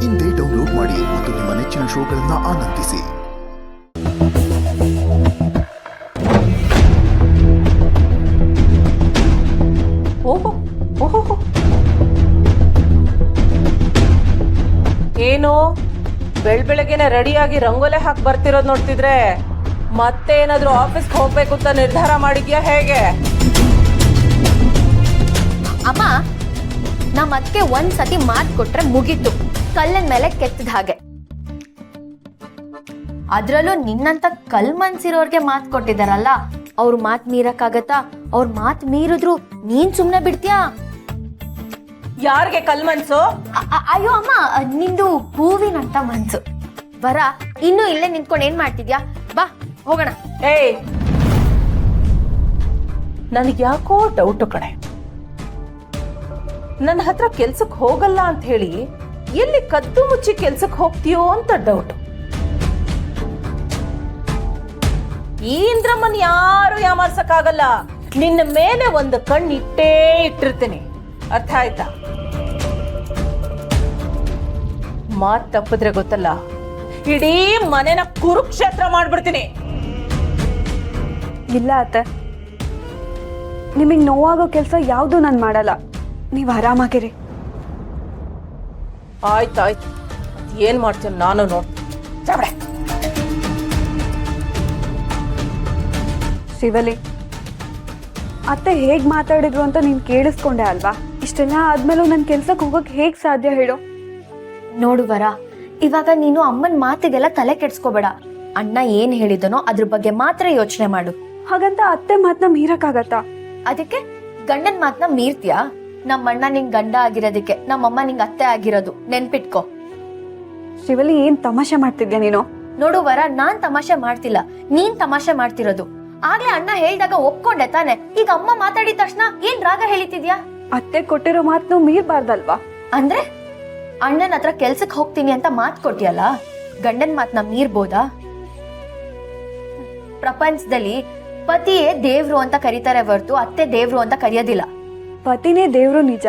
ಇಂದೇ ಡೌನ್ಲೋಡ್ ಮಾಡಿ ಮತ್ತು ನಿಮ್ಮ ನೆಚ್ಚಿನ ಶೋಗಳನ್ನು ಆನಂದಿಸಿ. ಏನು ಬೆಳಬೆಳಗ್ಗೆನೆ ರೆಡಿಯಾಗಿ ರಂಗೋಲೆ ಹಾಕಿ ಬರ್ತಿರೋದು ನೋಡ್ತಿದ್ರೆ ಮತ್ತೆ ಏನಾದ್ರೂ ಆಫೀಸ್ಗೆ ಹೋಗ್ಬೇಕು ಅಂತ ನಿರ್ಧಾರ ಮಾಡಿದ್ಯಾ ಹೇಗೆ? ಅಮ್ಮ, ನಮ್ಮ ಅದಕ್ಕೆ ಒಂದ್ಸತಿ ಮಾತು ಕೊಟ್ರೆ ಮುಗೀತು, ಕಲ್ಲಿನ ಮೇಲೆ ಕೆತ್ತದ ಹಾಗೆ. ಅದ್ರಲ್ಲೂ ನಿನ್ನಂತ ಕಲ್ ಮನ್ಸಿರೋರ್ಗೆ ಮಾತು ಕೊಟ್ಟಿದಾರಲ್ಲ, ಅವ್ರ ಮಾತು ಮೀರಕ್ಕಾಗತ್ತಾ? ಅವ್ರ ಮಾತು ಮೀರಿದ್ರು ನೀನ್ ಸುಮ್ನೆ ಬಿಡ್ತೀಯಾ? ಯಾರಿಗೆ ಕಲ್ ಮನ್ಸು? ಅಯ್ಯೋ ಅಮ್ಮ, ನಿಂದು ಹೂವಿನಂತ ಮನ್ಸು. ಬರ, ಇನ್ನು ಇಲ್ಲೇ ನಿಂತ್ಕೊಂಡು ಏನ್ ಮಾಡ್ತಿದ್ಯಾ? ಬಾ ಹೋಗೋಣ. ಏಯ್, ನನಗೆ ಯಾಕೋ ಡೌಟು ಕಣೆ. ನನ್ನ ಹತ್ರ ಕೆಲ್ಸಕ್ಕೆ ಹೋಗಲ್ಲ ಅಂತ ಹೇಳಿ ಎಲ್ಲಿ ಕದ್ದು ಮುಚ್ಚಿ ಕೆಲ್ಸಕ್ಕೆ ಹೋಗ್ತೀಯೋ ಅಂತ ಡೌಟ್. ಈ ಇಂದ್ರಮ್ಮನ್ ಯಾರು ಯಾಮಾರ್ಸಕ್ಕಾಗಲ್ಲ. ನಿನ್ನ ಮೇಲೆ ಒಂದು ಕಣ್ಣು ಇಟ್ಟೇ ಇಟ್ಟಿರ್ತೀನಿ, ಅರ್ಥ ಆಯ್ತಾ? ಮಾತ್ ತಪ್ಪಿದ್ರೆ ಗೊತ್ತಲ್ಲ, ಇಡೀ ಮನೆನ ಕುರುಕ್ಷೇತ್ರ ಮಾಡ್ಬಿಡ್ತೀನಿ. ಇಲ್ಲ ಅತ್ತೆ, ನಿಮಗೆ ನೋವಾಗೋ ಕೆಲಸ ಯಾವುದು ನಾನು ಮಾಡಲ್ಲ. ನೀವು ಆರಾಮಾಗಿರಿ. ಆಯ್ತಾಯ್ತು, ಏನ್ ಮಾಡ್ತೀನಿ ನಾನು ನೋಡ್ತೀನಿ. ಶಿವಲಿ, ಅತ್ತೆ ಹೇಗೆ ಮಾತಾಡಿದ್ರು ಅಂತ ನೀನು ಕೇಳಿಸ್ಕೊಂಡೆ ಅಲ್ವಾ? ಇಷ್ಟೆಲ್ಲ ಆದ್ಮೇಲೂ ನನ್ನ ಕೆಲ್ಸಕ್ಕೆ ಹೋಗಕ್ಕೆ ಹೇಗೆ ಸಾಧ್ಯ ಹೇಳು? ನೋಡು ವರ, ಇವಾಗ ನೀನು ಅಮ್ಮನ ಮಾತಿಗೆಲ್ಲ ತಲೆ ಕೆಡ್ಸ್ಕೋಬೇಡ. ಅಣ್ಣ ಏನ್ ಹೇಳಿದನೋ ಅದ್ರ ಬಗ್ಗೆ ಮಾತ್ರ ಯೋಚನೆ ಮಾಡು. ಹಾಗಂತ ಅತ್ತೆ ಮಾತನ್ನ ಮೀರಕ್ಕಾಗತ್ತಾ? ಅದಕ್ಕೆ ಗಂಡನ್ ಮಾತನ್ನ ಮೀರ್ತೀಯಾ? ನಮ್ಮಣ್ಣ ನಿಂಗ್ ಗಂಡ ಆಗಿರೋದಕ್ಕೆ ನಮ್ಮಮ್ಮ ನಿಂಗ್ ಅತ್ತೆ ಆಗಿರೋದು, ನೆನ್ಪಿಟ್ಕೋ. ಶಿವಲಿ, ಏನ್ ತಮಾಷೆ ಮಾಡ್ತಿದ್ಯಾ ನೀನು? ನೋಡು ವರ, ನಾನ್ ತಮಾಷೆ ಮಾಡ್ತಿಲ್ಲ, ನೀನ್ ತಮಾಷೆ ಮಾಡ್ತಿರೋದು. ಆಗ್ಲೇ ಅಣ್ಣ ಹೇಳ್ದಾಗ ಒಪ್ಕೊಂಡೆ ತಾನೆ. ಈಗ ಅಮ್ಮ ಮಾತಾಡಿದ ತಕ್ಷಣ ಏನ್ ರಾಗ ಹೇಳಿತಿದ್ಯಾ? ಅತ್ತೆ ಕೊಟ್ಟಿರೋ ಮಾತನ್ನು ಮೀರ್ಬಾರ್ದಲ್ವಾ? ಅಂದ್ರೆ ಅಣ್ಣನ ಹತ್ರ ಕೆಲ್ಸಕ್ ಹೋಗ್ತೀನಿ ಅಂತ ಮಾತ್ ಕೊಟ್ಟಿಯಲ್ಲ, ಗಂಡನ್ ಮಾತನ್ನ ಮೀರ್ಬೋದಾ? ಪ್ರಪಂಚದಲ್ಲಿ ಪತಿಯೇ ದೇವ್ರು ಅಂತ ಕರೀತಾರೆ ಹೊರತು ಅತ್ತೆ ದೇವ್ರು ಅಂತ ಕರೆಯೋದಿಲ್ಲ. ಪತಿನೇ ದೇವ್ರು ನಿಜ,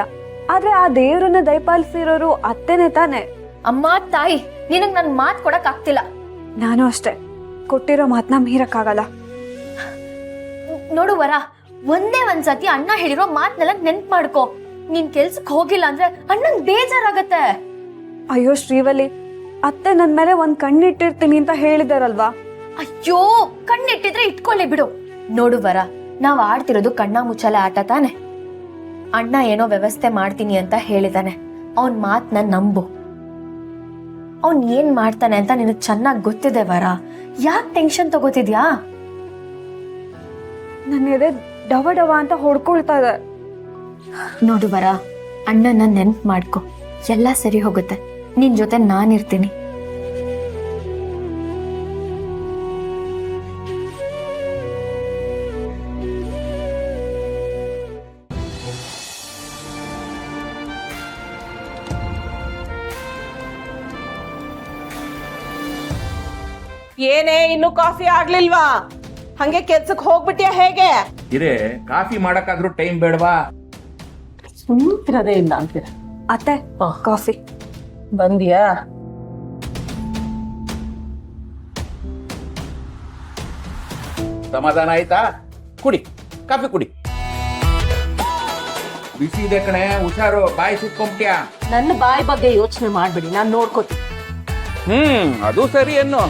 ಆದ್ರೆ ಆ ದೇವ್ರನ್ನ ದಯಪಾಲಿಸಿರೋರು ಅತ್ತೆನೇ ತಾನೆ. ಅಮ್ಮ ತಾಯಿ, ನಿನಗ್ ನನ್ ಮಾತ್ ಕೊಡಕ್ ಆಗ್ತಿಲ್ಲ. ನಾನು ಅಷ್ಟೇ, ಕೊಟ್ಟಿರೋ ಮಾತನ್ನ ಮೀರಕ್ಕಾಗಲ್ಲ. ನೋಡು ವರ, ಒಂದೇ ಒಂದ್ಸತಿ ಅಣ್ಣ ಹೇಳಿರೋ ಮಾತ್ನೆಲ್ಲ ನೆನ್ಪ್ ಮಾಡ್ಕೋ. ನೀನ್ ಕೆಲ್ಸಕ್ ಹೋಗಿಲ್ಲ ಅಂದ್ರೆ ಅಣ್ಣಂಗ್ ಬೇಜಾರಾಗತ್ತೆ. ಅಯ್ಯೋ ಶ್ರೀವಲಿ, ಅತ್ತೆ ನನ್ ಮೇಲೆ ಒಂದ್ ಕಣ್ಣಿಟ್ಟಿರ್ತೀನಿ ಅಂತ ಹೇಳಿದಾರಲ್ವಾ? ಅಯ್ಯೋ, ಕಣ್ಣಿಟ್ಟಿದ್ರೆ ಇಟ್ಕೊಳ್ಳಿ ಬಿಡು. ನೋಡು ವರ, ನಾವ್ ಆಡ್ತಿರೋದು ಕಣ್ಣ ಮುಚ್ಚಾಲೆ ಆಟ ತಾನೆ. ಅಣ್ಣ ಏನೋ ವ್ಯವಸ್ಥೆ ಮಾಡ್ತೀನಿ ಅಂತ ಹೇಳಿದಾನೆ, ಅವನ್ ಮಾತ್ನ ನಂಬು. ಅವನ್ ಏನ್ ಮಾಡ್ತಾನೆ ಅಂತ ನಿನಗ್ ಚೆನ್ನಾಗ್ ಗೊತ್ತಿದೆ ವರ, ಯಾಕೆ ಟೆನ್ಷನ್ ತಗೋತಿದ್ಯಾ? ನನ್ನ ಎದೆ ಡವ ಡವ ಅಂತ ಹೊಡ್ಕೊಳ್ತಾ ಇದೆ. ನೋಡು ವರ, ಅಣ್ಣನ ನೆನ್ಪ್ ಮಾಡ್ಕೊ, ಎಲ್ಲ ಸರಿ ಹೋಗುತ್ತೆ. ನಿನ್ ಜೊತೆ ನಾನಿರ್ತೀನಿ. ಏನೇ, ಇನ್ನು ಕಾಫಿ ಆಗ್ಲಿಲ್ವಾ? ಹಂಗೆ ಕೆಲ್ಸಕ್ಕೆ ಹೋಗ್ಬಿಟ್ಯಾ ಹೇಗೆ? ಇರೇ, ಕಾಫಿ ಮಾಡಕ್ಕಾದ್ರೂ ಟೈಮ್ ಬೇಡವಾ? ಸುಮ್ತಿರದೇ ಇಲ್ಲ ಅಂತೀರ. ಅತ್ತೆ, ಕಾಫಿ ಬಂದ್ಯಾ? ಸಮಾಧಾನ ಆಯ್ತಾ? ಕುಡಿ, ಕಾಫಿ ಕುಡಿ. ಬಿಸಿ ಇದೆ ಕಣೆ, ಹುಷಾರು, ಬಾಯಿ ಸುಟ್ಕೊಂಬಿಟ್ಯಾ? ನನ್ನ ಬಾಯಿ ಬಗ್ಗೆ ಯೋಚನೆ ಮಾಡ್ಬಿಡಿ, ನಾನ್ ನೋಡ್ಕೋತೀನಿ. ಅದು ಸರಿ ಅನ್ನು.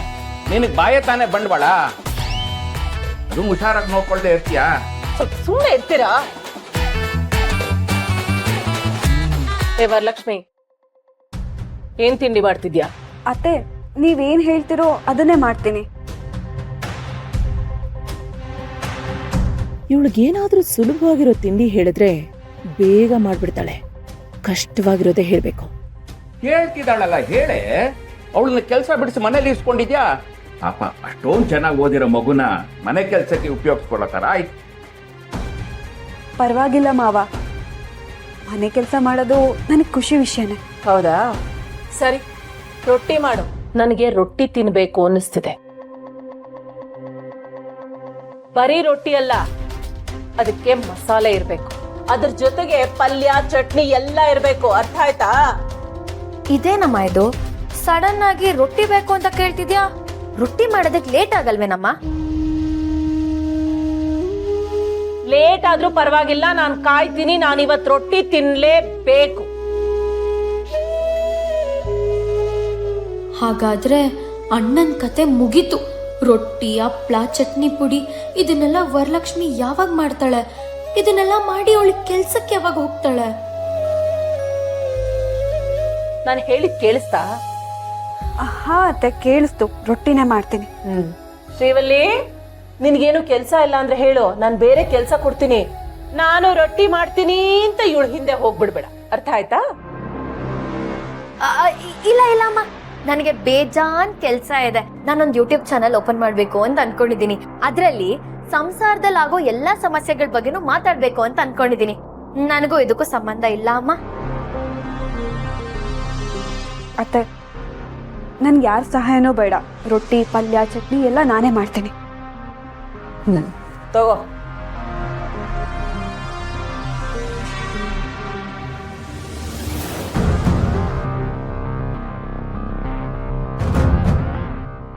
ನಿನಗ್ ಬಾಯ ತಾನೇ ಬಂಡವಾಳ, ಅದು ಹುಷಾರಾಗಿ ನೋಡ್ಕೊಳ್ದೆ ಇರ್ತೀಯಾ? ಸುಮ್ಮನೆ ಇರ್ತೀರಾ? ಏ ವರಲಕ್ಷ್ಮಿ, ಏನ್ ತಿಂಡಿ ಮಾಡ್ತಿದ್ಯಾ? ಅತ್ತೆ, ನೀವೇನ್ ಹೇಳ್ತಿರೋ ಅದನ್ನೇ ಮಾಡ್ತೀನಿ. ಇವಳಿಗೇನಾದ್ರೂ ಸುಲಭವಾಗಿರೋ ತಿಂಡಿ ಹೇಳಿದ್ರೆ ಬೇಗ ಮಾಡ್ಬಿಡ್ತಾಳೆ. ಕಷ್ಟವಾಗಿರೋದೇ ಹೇಳ್ಬೇಕು. ಹೇಳ್ತಿದ್ದಾಳಲ್ಲ, ಹೇಳೆ. ಅವಳನ್ನ ಕೆಲಸ ಬಿಡಿಸಿ ಮನೇಲಿ ಇಸ್ಕೊಂಡಿದ್ಯಾ? ಪಾಪ, ಅಷ್ಟೊಂದು ಚೆನ್ನಾಗಿ ಓದಿರೋ ಮಗುನ ಮನೆ ಕೆಲಸಕ್ಕೆ ಉಪಯೋಗಿಸ್ಕೊಳತಾರ? ಆಯ್ತು, ಪರವಾಗಿಲ್ಲ ಮಾವ, ಮನೆ ಕೆಲಸ ಮಾಡೋದು ನನಗೆ ಖುಷಿ ವಿಷಯನೇ. ಹೌದಾ? ಸರಿ, ರೊಟ್ಟಿ ಮಾಡು. ನನಗೆ ರೊಟ್ಟಿ ತಿನ್ಬೇಕು ಅನ್ನಿಸ್ತಿದೆ. ಬರೀ ರೊಟ್ಟಿ ಅಲ್ಲ, ಅದಕ್ಕೆ ಮಸಾಲೆ ಇರ್ಬೇಕು, ಅದ್ರ ಜೊತೆಗೆ ಪಲ್ಯ ಚಟ್ನಿ ಎಲ್ಲ ಇರ್ಬೇಕು, ಅರ್ಥ ಆಯ್ತಾ? ಇದೇನಮ್ಮ ಇದು ಸಡನ್ ಆಗಿ ರೊಟ್ಟಿ ಬೇಕು ಅಂತ ಕೇಳ್ತಿದ್ಯಾ? ರೊಟ್ಟಿ ಮಾಡೋದಕ್ಕೆ ಲೇಟ್ ಆಗಲ್ವೇನಮ್ಮ? ಲೇಟ್ ಆದ್ರೂ ಪರವಾಗಿಲ್ಲ, ನಾನು ಕಾಯ್ತೀನಿ. ನಾನು ಇವತ್ತು ರೊಟ್ಟಿ ತಿನ್ಲೇಬೇಕು. ಹಾಗಾದ್ರೆ ಅಣ್ಣನ ಕತೆ ಮುಗೀತು. ರೊಟ್ಟಿ, ಹಪ್ಳ, ಚಟ್ನಿ ಪುಡಿ ಇದನ್ನೆಲ್ಲ ವರಲಕ್ಷ್ಮಿ ಯಾವಾಗ ಮಾಡ್ತಾಳೆ? ಇದನ್ನೆಲ್ಲ ಮಾಡಿ ಅವಳಿಗೆ ಕೆಲ್ಸಕ್ಕೆ ಯಾವಾಗ ಹೋಗ್ತಾಳೆ? ನಾನು ಹೇಳಿದ್ ಕೇಳಿಸ್ತಾ? ಹಾ ಅತ್ತೆ, ಕೇಳಿಸ್ತು. ರೊಟ್ಟಿನೇ ಮಾಡ್ತೀನಿ. ಶ್ರೀವಲ್ಲಿ, ನಿನ್ಗೇನು ಕೆಲಸ ಇಲ್ಲ ಅಂದ್ರೆ ಹೇಳು, ನಾನು ಬೇರೆ ಕೆಲಸ ಕೊಡ್ತೀನಿ. ನಾನು ರೊಟ್ಟಿ ಮಾಡ್ತೀನಿ ಅಂತ ಇವಳು ಹಿಂದೆ ಹೋಗ್ಬಿಡ್ಬೇಡ, ಅರ್ಥ ಆಯ್ತಾ? ಇಲ್ಲ ಇಲ್ಲ ಅಮ್ಮ, ನನಗೆ ಬೇಜಾನ್ ಕೆಲ್ಸ ಇದೆ. ನಾನೊಂದು ಯೂಟ್ಯೂಬ್ ಚಾನಲ್ ಓಪನ್ ಮಾಡ್ಬೇಕು ಅಂತ ಅನ್ಕೊಂಡಿದೀನಿ. ಅದ್ರಲ್ಲಿ ಸಂಸಾರದಲ್ಲಿ ಆಗೋ ಎಲ್ಲಾ ಸಮಸ್ಯೆಗಳ ಬಗ್ಗೆನೂ ಮಾತಾಡ್ಬೇಕು ಅಂತ ಅನ್ಕೊಂಡಿದೀನಿ. ನನಗೂ ಇದಕ್ಕೂ ಸಂಬಂಧ ಇಲ್ಲ ಅಮ್ಮ. ಅತ್ತೆ, ನನ್ಗೆ ಯಾರ ಸಹಾಯನೂ ಬೇಡ. ರೊಟ್ಟಿ, ಪಲ್ಯ, ಚಟ್ನಿ ಎಲ್ಲ ನಾನೇ ಮಾಡ್ತೀನಿ. ತಗೋ.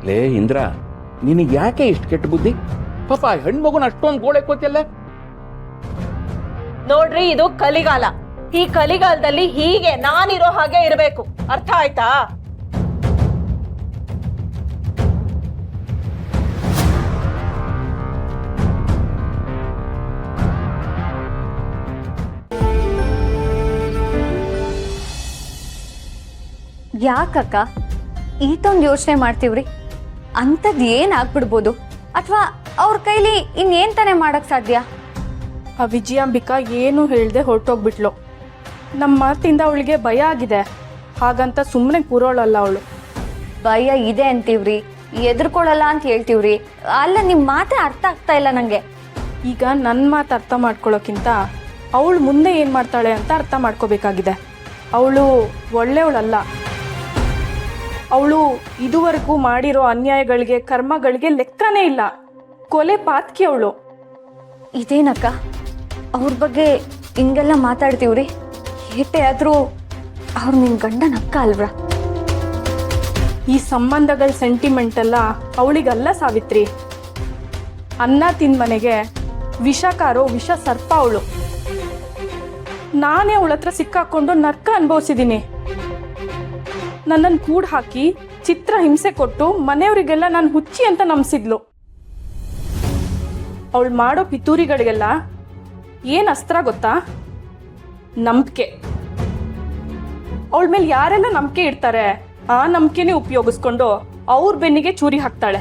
ಲೇ ಇಂದ್ರ, ನಿನಗೆ ಯಾಕೆ ಇಷ್ಟು ಕೆಟ್ಟ ಬುದ್ಧಿ? ಪಾಪ ಹೆಣ್ಮಗುನ ಅಷ್ಟೊಂದು ಗೋಳೆ ಕೋತಿಯಲ್ಲ. ನೋಡ್ರಿ, ಇದು ಕಲಿಗಾಲ. ಈ ಕಲಿಗಾಲದಲ್ಲಿ ಹೀಗೆ ನಾನಿರೋ ಹಾಗೆ ಇರಬೇಕು, ಅರ್ಥ ಆಯ್ತಾ? ಯಾಕಕ್ಕ ಈಟೊಂದು ಯೋಚನೆ ಮಾಡ್ತೀವ್ರಿ? ಅಂಥದ್ದು ಏನು ಆಗ್ಬಿಡ್ಬೋದು? ಅಥವಾ ಅವ್ರ ಕೈಲಿ ಇನ್ನೇನ್ ತಾನೇ ಮಾಡಕ್ ಸಾಧ್ಯ? ಆ ವಿಜಯಾಂಬಿಕಾ ಏನು ಹೇಳ್ದೆ ಹೊರಟೋಗ್ಬಿಟ್ಲು. ನಮ್ಮ ಮಾತಿಂದ ಅವಳಿಗೆ ಭಯ ಆಗಿದೆ. ಹಾಗಂತ ಸುಮ್ಮನೆ ಕೂರೋಳಲ್ಲ ಅವಳು. ಭಯ ಇದೆ ಅಂತೀವ್ರಿ, ಎದುರ್ಕೊಳ್ಳಲ್ಲ ಅಂತ ಹೇಳ್ತೀವ್ರಿ. ಅಲ್ಲ, ನಿಮ್ಮ ಮಾತೇ ಅರ್ಥ ಆಗ್ತಾ ಇಲ್ಲ ನಂಗೆ. ಈಗ ನನ್ನ ಮಾತು ಅರ್ಥ ಮಾಡ್ಕೊಳ್ಳೋಕ್ಕಿಂತ ಅವಳು ಮುಂದೆ ಏನು ಮಾಡ್ತಾಳೆ ಅಂತ ಅರ್ಥ ಮಾಡ್ಕೋಬೇಕಾಗಿದೆ. ಅವಳು ಒಳ್ಳೆಯವಳಲ್ಲ. ಅವಳು ಇದುವರೆಗೂ ಮಾಡಿರೋ ಅನ್ಯಾಯಗಳಿಗೆ, ಕರ್ಮಗಳಿಗೆ ಲೆಕ್ಕನೇ ಇಲ್ಲ. ಕೊಲೆ ಪಾತ್ಕಿ ಅವಳು. ಇದೇನಕ್ಕ ಅವ್ರ ಬಗ್ಗೆ ಹಿಂಗೆಲ್ಲ ಮಾತಾಡ್ತೀವ್ರಿ? ಏಟೆ ಆದ್ರೂ ಅವ್ರು ನಿನ್ ಗಂಡನ ಅಕ್ಕ ಅಲ್ವ್ರಾ? ಈ ಸಂಬಂಧಗಳ ಸೆಂಟಿಮೆಂಟ್ ಎಲ್ಲ ಅವಳಿಗಲ್ಲ ಸಾವಿತ್ರಿ. ಅನ್ನ ತಿಂದ ಮನೆಗೆ ವಿಷಕಾರೋ ವಿಷ ಸರ್ಪ ಅವಳು. ನಾನೇ ಅವಳ ಹತ್ರ ಸಿಕ್ಕಾಕೊಂಡು ನರ್ಕ ಅನುಭವಿಸಿದ್ದೀನಿ. ನನ್ನನ್ನು ಕೂಡ ಹಾಕಿ ಚಿತ್ರ ಹಿಂಸೆ ಕೊಟ್ಟು ಮನೆಯವರಿಗೆಲ್ಲ ನಾನು ಹುಚ್ಚಿ ಅಂತ ನಂಬಿಸಿದ್ಲು. ಅವಳು ಮಾಡೋ ಪಿತೂರಿಗಳಿಗೆಲ್ಲ ಏನು ಅಸ್ತ್ರ ಗೊತ್ತಾ? ನಂಬಿಕೆ. ಅವಳ ಮೇಲೆ ಯಾರೆಲ್ಲ ನಂಬಿಕೆ ಇಡ್ತಾರೆ, ಆ ನಂಬಿಕೆನೇ ಉಪಯೋಗಿಸ್ಕೊಂಡು ಅವ್ರ ಬೆನ್ನಿಗೆ ಚೂರಿ ಹಾಕ್ತಾಳೆ.